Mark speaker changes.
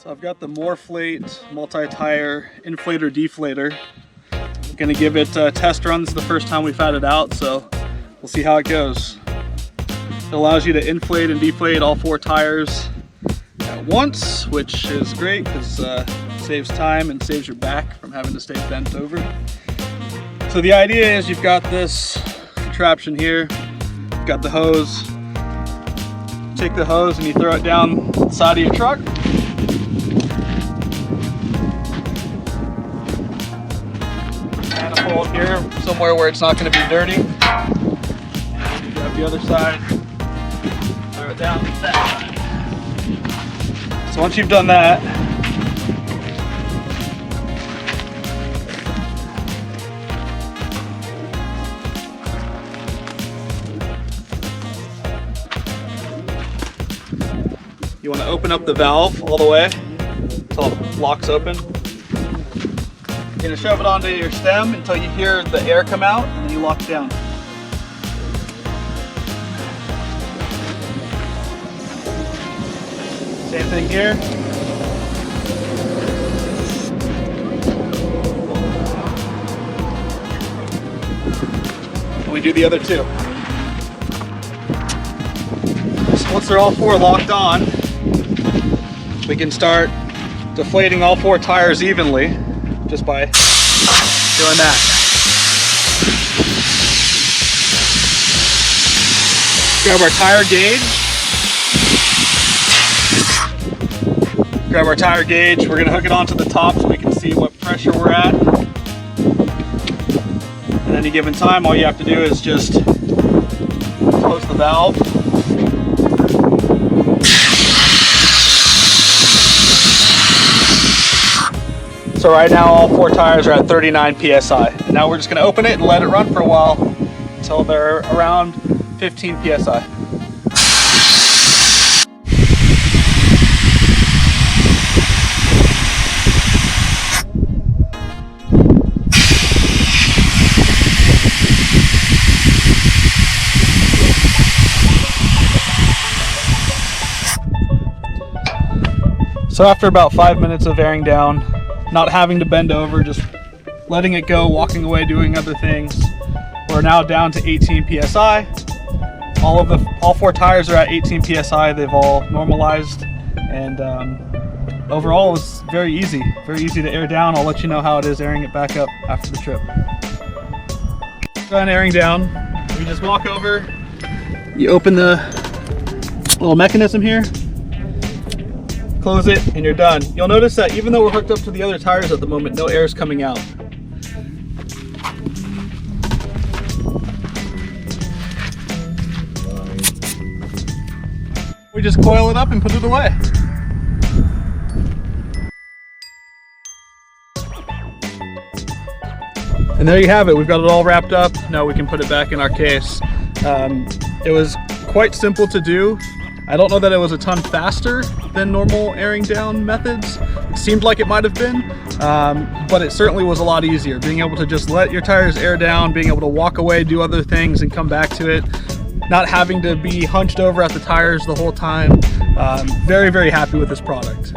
Speaker 1: So I've got the MORRFlate multi-tire inflator deflator. I'm gonna give it test runs the first time we've had it out, so we'll see how it goes. It allows you to inflate and deflate all 4 tires at once, which is great because it saves time and saves your back from having to stay bent over. So the idea is you've got this contraption here, you've got the hose. Take the hose and you throw it down the side of your truck. Manifold here, somewhere where it's not going to be dirty. Grab the other side, throw it down that side. So once you've done that, you want to open up the valve all the way until it locks open. You're going to shove it onto your stem until you hear the air come out, and then you lock it down. Same thing here. And we do the other two. So once they're all 4 locked on, we can start deflating all 4 tires evenly just by doing that. Grab our tire gauge. Grab our tire gauge. We're going to hook it onto the top so we can see what pressure we're at. At any given time, all you have to do is just close the valve. So right now all 4 tires are at 39 PSI. And now we're just gonna open it and let it run for a while until they're around 15 PSI. So after about 5 minutes of airing down, not having to bend over, just letting it go, walking away, doing other things, we're now down to 18 PSI. All 4 tires are at 18 PSI. They've all normalized, and overall it's very easy to air down. I'll let you know how it is airing it back up after the trip. Done airing down. You just walk over, you open the little mechanism here, close it, and you're done. You'll notice that even though we're hooked up to the other tires at the moment, no air is coming out. We just coil it up and put it away. And there you have it. We've got it all wrapped up. Now we can put it back in our case. It was quite simple to do. I don't know that it was a ton faster than normal airing down methods. It seemed like it might have been, but it certainly was a lot easier. Being able to just let your tires air down, being able to walk away, do other things, and come back to it. Not having to be hunched over at the tires the whole time. Very, very happy with this product.